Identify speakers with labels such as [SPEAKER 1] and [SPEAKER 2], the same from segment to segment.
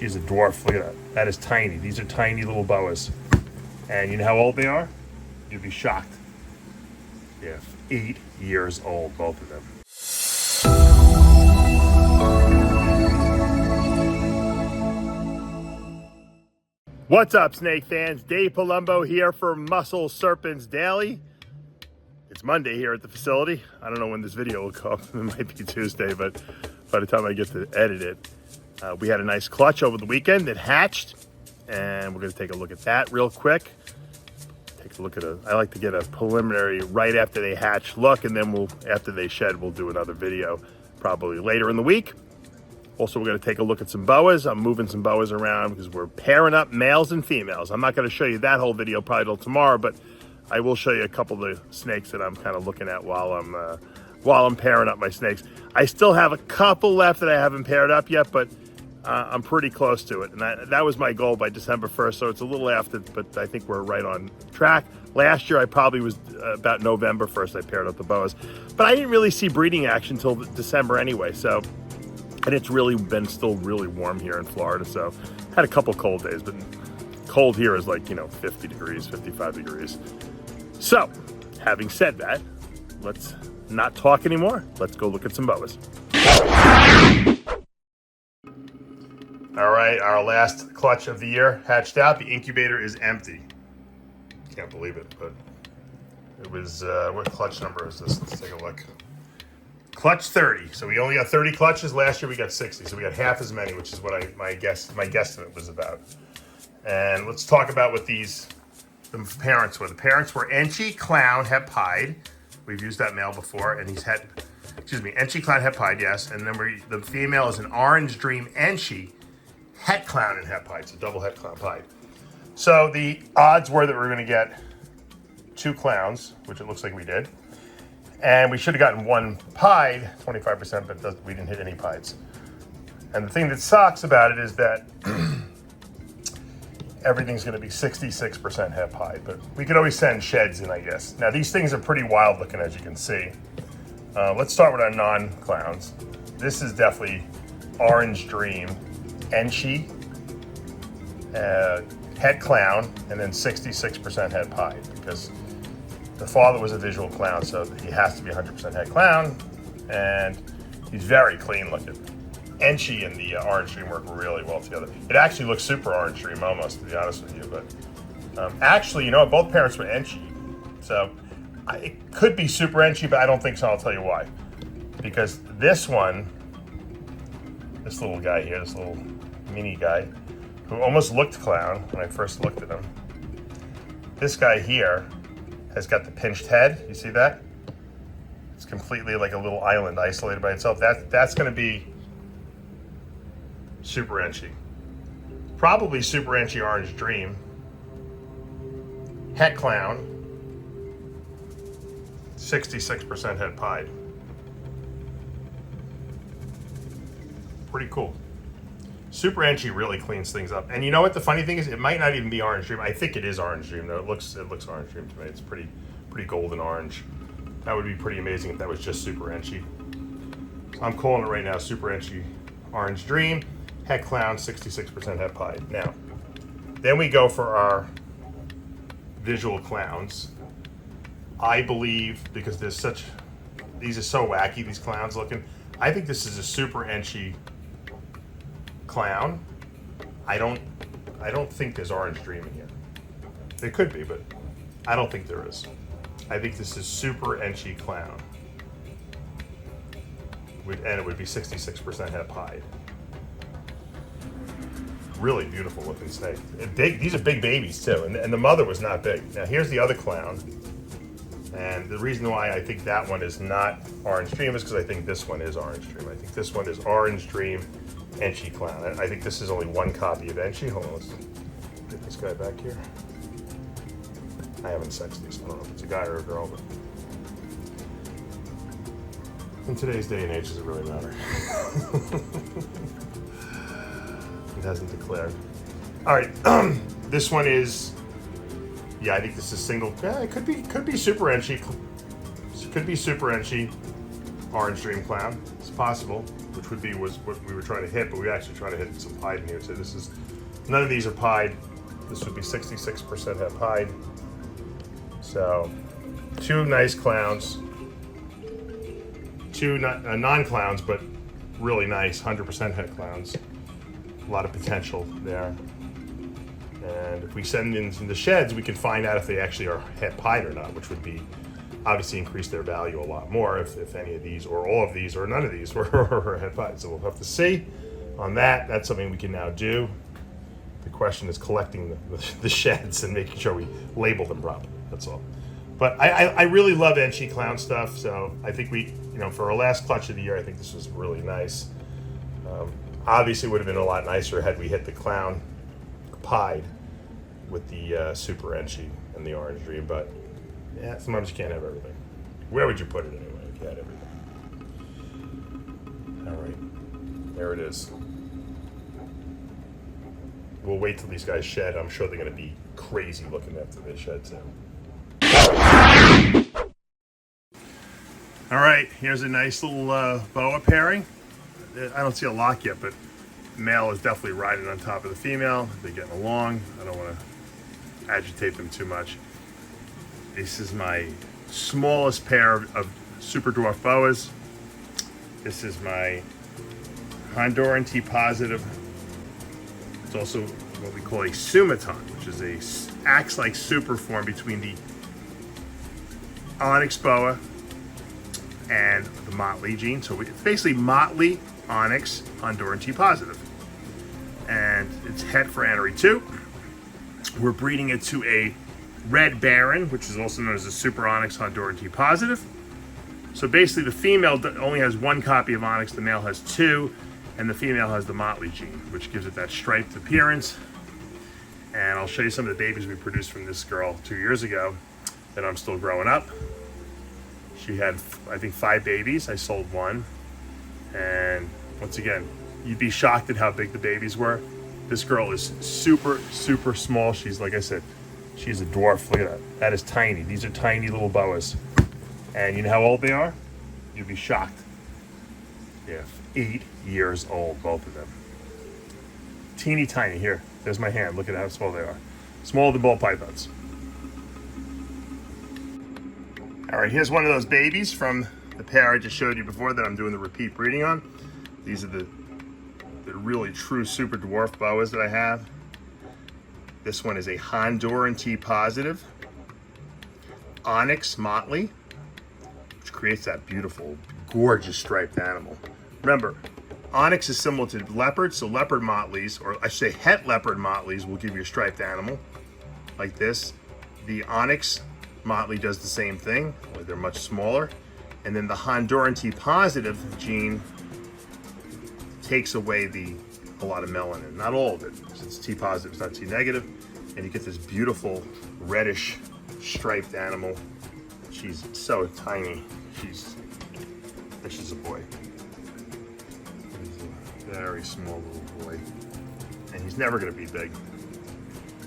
[SPEAKER 1] She's a dwarf. Look at that. That is tiny. These are tiny little boas. And you know how old they are? You'd be shocked. Yeah, 8 years old, both of them. What's up, snake fans? Dave Palumbo here for Muscle Serpents Daily. It's Monday here at the facility. I don't know when this video will come. It might be Tuesday, but by the time I get to edit it, we had a nice clutch over the weekend that hatched, and we're going to take a look at that real quick. Take a look at I like to get a preliminary right after they hatch look, and then after they shed, we'll do another video probably later in the week. Also, we're going to take a look at some boas. I'm moving some boas around because we're pairing up males and females. I'm not going to show you that whole video probably till tomorrow, but I will show you a couple of the snakes that I'm kind of looking at while I'm pairing up my snakes. I still have a couple left that I haven't paired up yet, but I'm pretty close to it. And that was my goal by December 1st, so it's a little after, but I think we're right on track. Last year, I probably was about November 1st I paired up the boas. But I didn't really see breeding action until December anyway, so... And it's really been still really warm here in Florida, so had a couple cold days, but cold here is like, 50 degrees, 55 degrees. So, having said that, let's not talk anymore. Let's go look at some boas. All right, our last clutch of the year hatched out. The incubator is empty. Can't believe it, but it was, what clutch number is this? Let's take a look. Clutch 30. So we only got 30 clutches. Last year we got 60. So we got half as many, which is what my guesstimate was about. And let's talk about what the parents were. The parents were ENCHI, Clown, Het Pied. We've used that male before, and he's ENCHI, Clown, Het Pied, yes. And then the female is an Orange Dream ENCHI, Het Clown, and Het Pied. So double Het Clown Pied. So the odds were that we were going to get 2 clowns, which it looks like we did. And we should have gotten 1 pied, 25%, but we didn't hit any pieds. And the thing that sucks about it is that everything's going to be 66% Het pied, but we could always send sheds in, I guess. Now, these things are pretty wild looking, as you can see. Let's start with our non-clowns. This is definitely Orange Dream, ENCHI, Het Clown, and then 66% Het pied, because the father was a visual clown, so he has to be 100% Het Clown, and he's very clean looking. ENCHI and the Orange Dream work really well together. It actually looks super Orange Dream almost, to be honest with you, but actually, both parents were ENCHI, so it could be super ENCHI, but I don't think so. I'll tell you why. Because this little guy here, this little mini guy, who almost looked clown when I first looked at him, this guy here has got the pinched head. You see that? It's completely like a little island isolated by itself. That's going to be super ENCHI. Probably super ENCHI Orange Dream. Het Clown. 66% Het Pied. Pretty cool. Super ENCHI really cleans things up. And you know what the funny thing is? It might not even be Orange Dream. I think it is Orange Dream though. It looks Orange Dream to me. It's pretty golden orange. That would be pretty amazing if that was just super ENCHI. I'm calling it right now, super ENCHI Orange Dream, Het Clown, 66% Het Pied. Now, then we go for our visual clowns. I believe, because these are so wacky, these clowns looking, I think this is a super ENCHI Clown. I don't think there's Orange Dream in here. There could be, but I don't think there is. I think this is super ENCHI Clown. And it would be 66% Het Pied. Really beautiful looking snake. These are big babies too, and the mother was not big. Now here's the other clown. And the reason why I think that one is not Orange Dream is because I think this one is Orange Dream. I think this one is Orange Dream ENCHI Clown. I think this is only one copy of ENCHI. Hold on, let's get this guy back here. I haven't sexed these. I don't know if it's a guy or a girl, but in today's day and age, does it really matter? It hasn't declared. All right, this one is. Yeah, I think this is single. Yeah, it could be super ENCHI. Could be super ENCHI Orange Dream Clown. It's possible. which was what we were trying to hit, but we actually try to hit some pied in here. So this is, none of these are pied. This would be 66% het pied. So 2 nice clowns, 2 non-clowns, but really nice 100% het clowns. A lot of potential there. And if we send in the sheds, we can find out if they actually are het pied or not, which would be obviously increase their value a lot more if any of these or all of these or none of these were het pied. So we'll have to see on that. That's something we can now do. The question is collecting the sheds and making sure we label them properly. That's all. But I really love ENCHI clown stuff. So I think we, for our last clutch of the year, I think this was really nice. Obviously, it would have been a lot nicer had we hit the clown pied with the super ENCHI and the orange dream. But yeah, sometimes you can't have everything. Where would you put it anyway if you had everything? All right, there it is. We'll wait till these guys shed. I'm sure they're going to be crazy looking after they shed too. All right, here's a nice little boa pairing. I don't see a lock yet, but the male is definitely riding on top of the female. They're getting along. I don't want to agitate them too much. This is my smallest pair of super dwarf boas. This is my Honduran T positive. It's also what we call a sumaton, which is acts-like super form between the onyx boa and the motley gene. So it's basically motley, onyx, Honduran T positive. And it's het for anery 2. We're breeding it to a red baron, which is also known as a super onyx Honduran T positive. So basically the female only has 1 copy of onyx, the male has 2, and the female has the motley gene, which gives it that striped appearance. And I'll show you some of the babies we produced from this girl 2 years ago that I'm still growing up. She had, I think, 5 babies. I sold 1. And once again, you'd be shocked at how big the babies were. This girl is super, super small. She's, like I said, she's a dwarf. Look at that. That is tiny. These are tiny little boas. And you know how old they are? You'd be shocked. Yeah, 8 years old, both of them. Teeny tiny. Here, there's my hand. Look at how small they are. Smaller than ball pythons. All right, here's one of those babies from the pair I just showed you before that I'm doing the repeat breeding on. These are the really true super dwarf boas that I have. This one is a Honduran T positive, onyx motley, which creates that beautiful, gorgeous striped animal. Remember, onyx is similar to leopard, so leopard motleys, or I should say het leopard motleys, will give you a striped animal like this. The onyx motley does the same thing, only they're much smaller. And then the Honduran T positive gene takes away a lot of melanin, not all of it, because it's T positive, it's not T negative, and you get this beautiful reddish striped animal. She's so tiny. She's a boy. He's a very small little boy, and he's never going to be big.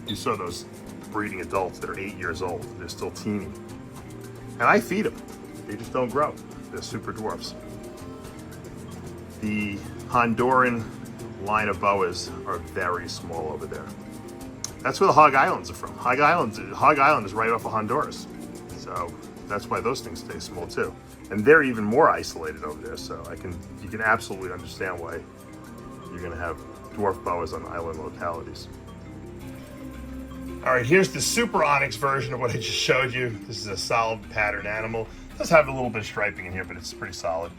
[SPEAKER 1] You saw those breeding adults that are 8 years old. They're still teeny, and I feed them. They just don't grow. They're super dwarfs. The Honduran line of boas are very small over there. That's where the Hog Islands are from. Hog Island is right off of Honduras. So that's why those things stay small too. And they're even more isolated over there. So you can absolutely understand why you're gonna have dwarf boas on island localities. All right, here's the super onyx version of what I just showed you. This is a solid pattern animal. It does have a little bit of striping in here, but it's pretty solid.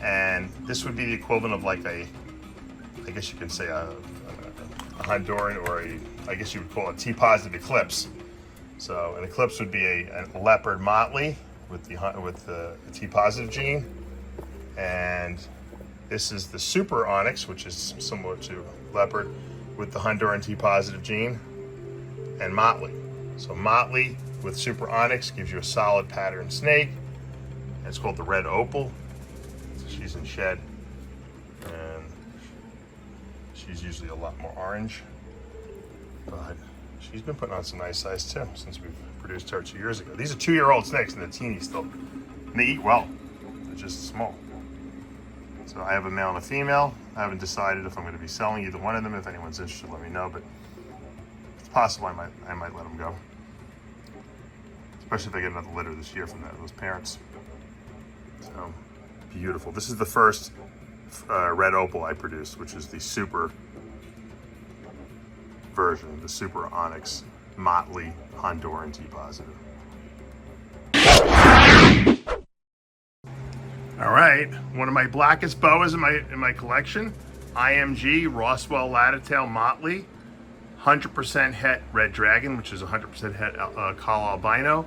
[SPEAKER 1] And this would be the equivalent of like I guess you could say a Honduran, or I guess you would call it T positive eclipse. So an eclipse would be a leopard motley with the T positive gene, and this is the super onyx, which is similar to leopard with the Honduran T positive gene, and motley. So motley with super onyx gives you a solid pattern snake. And it's called the red opal. So she's in shed, and she's usually a lot more orange, but she's been putting on some nice size too since we've produced her 2 years ago. These are 2-year-old snakes, and they're teeny still, and they eat well. They're just small. So I have a male and a female. I haven't decided if I'm going to be selling either one of them. If anyone's interested, let me know. But it's possible I might let them go, especially if I get another litter this year from those parents. So beautiful. This is the first red opal I produced, which is the super version, the super onyx motley Honduran T positive. All right, one of my blackest boas in my collection, IMG Roswell Latitail Motley, 100% het red dragon, which is 100% het call albino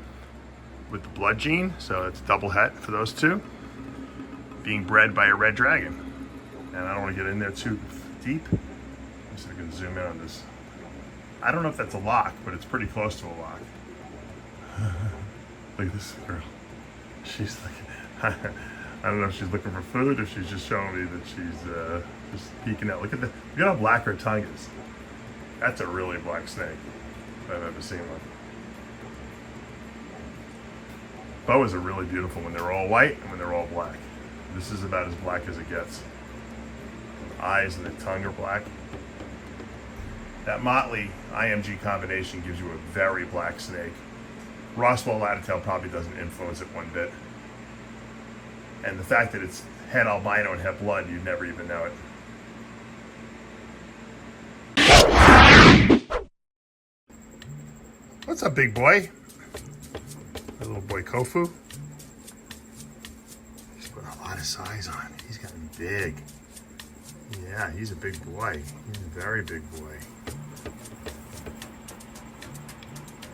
[SPEAKER 1] with the blood gene, so it's double het for those two, being bred by a red dragon. And I don't want to get in there too deep. I'm just going to zoom in on this. I don't know if that's a lock, but it's pretty close to a lock. Look at this girl. She's like, I don't know if she's looking for food or she's just showing me that she's just peeking out. Look at how black her tongue is. That's a really black snake if I've ever seen one. Boas are really beautiful when they're all white and when they're all black. This is about as black as it gets. The eyes and the tongue are black. That motley IMG combination gives you a very black snake. Roswell Latitail probably doesn't influence it one bit. And the fact that it's het albino and het blood, you'd never even know it. What's up, big boy? My little boy Kofu. He's put a lot of size on. He's gotten big. Yeah, he's a big boy. He's a very big boy.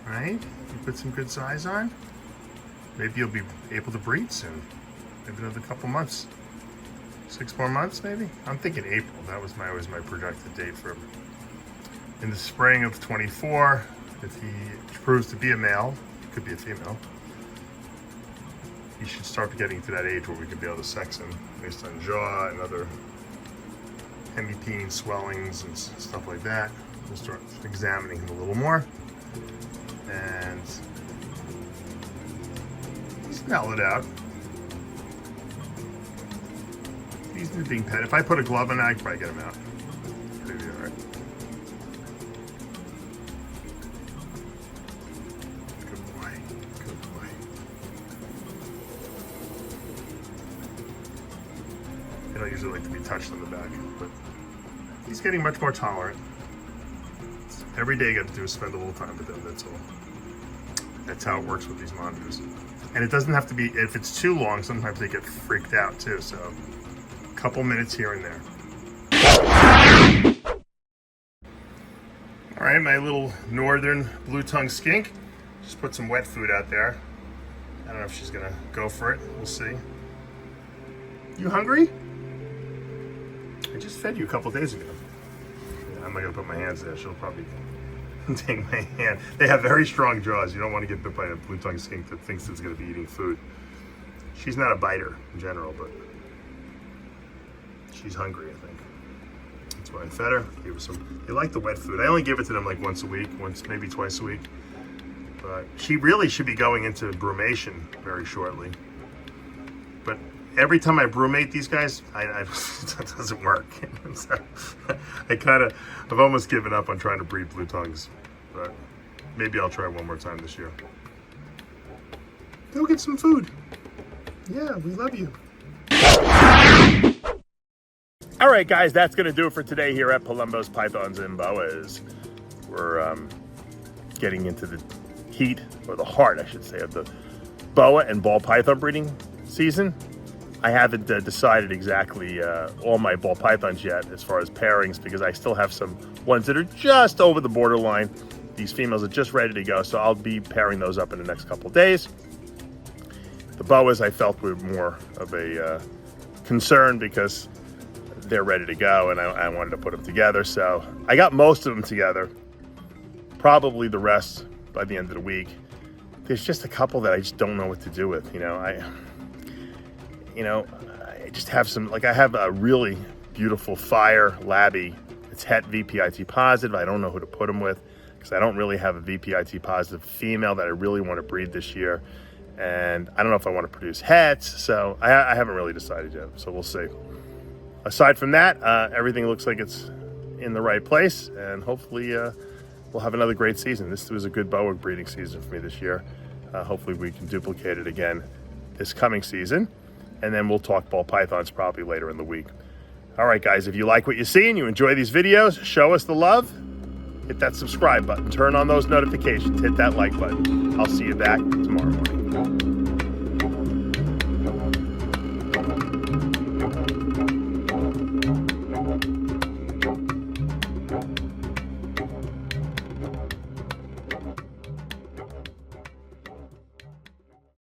[SPEAKER 1] Right? You put some good size on. Maybe you'll be able to breed soon. Maybe another couple months. 6 more months, maybe? I'm thinking April. That was always my projected date for him. In the spring of 24, if he proves to be a male, could be a female, he should start getting to that age where we could be able to sex him based on jaw and other hemipene swellings and stuff like that. We'll start examining him a little more and smell it out. He's being pet. If I put a glove on, I could probably get him out. Maybe all right. Good boy. Good boy. They don't usually like to be touched on the back, but he's getting much more tolerant. Every day you got to do is spend a little time with them, that's all. That's how it works with these monitors. And it doesn't have to be, if it's too long, sometimes they get freaked out too, so a couple minutes here and there. All right, my little northern blue-tongued skink. Just put some wet food out there. I don't know if she's gonna go for it, we'll see. You hungry? I just fed you a couple days ago. Yeah, I'm not gonna put my hands there, she'll probably take my hand. They have very strong jaws. You don't want to get bit by a blue-tongued skink that thinks it's going to be eating food. She's not a biter in general, but she's hungry, I think. That's why I fed her. Gave her some. They like the wet food. I only give it to them like once a week, maybe twice a week. But she really should be going into brumation very shortly. But every time I brumate these guys, it doesn't work. So I've almost given up on trying to breed blue tongues, but maybe I'll try one more time this year. Go get some food. Yeah, we love you. All right, guys, that's going to do it for today here at Palumbo's Pythons and Boas. We're getting into the heat, or the heart, I should say, of the boa and ball python breeding season. I haven't decided exactly all my ball pythons yet as far as pairings, because I still have some ones that are just over the borderline. These females are just ready to go, so I'll be pairing those up in the next couple of days. The boas I felt were more of a concern because they're ready to go and I wanted to put them together. So I got most of them together, probably the rest by the end of the week. There's just a couple that I just don't know what to do with, I just have some, like I have a really beautiful fire labby. It's het VPIT positive. I don't know who to put them with because I don't really have a VPIT positive female that I really want to breed this year. And I don't know if I want to produce hets, so I haven't really decided yet, so we'll see. aside from that, everything looks like it's in the right place, and hopefully we'll have another great season. This was a good boa breeding season for me this year. Hopefully we can duplicate it again this coming season, and then we'll talk ball pythons probably later in the week. All right, guys, if you like what you see and you enjoy these videos, show us the love. Hit that subscribe button, turn on those notifications, hit that like button. I'll see you back tomorrow morning.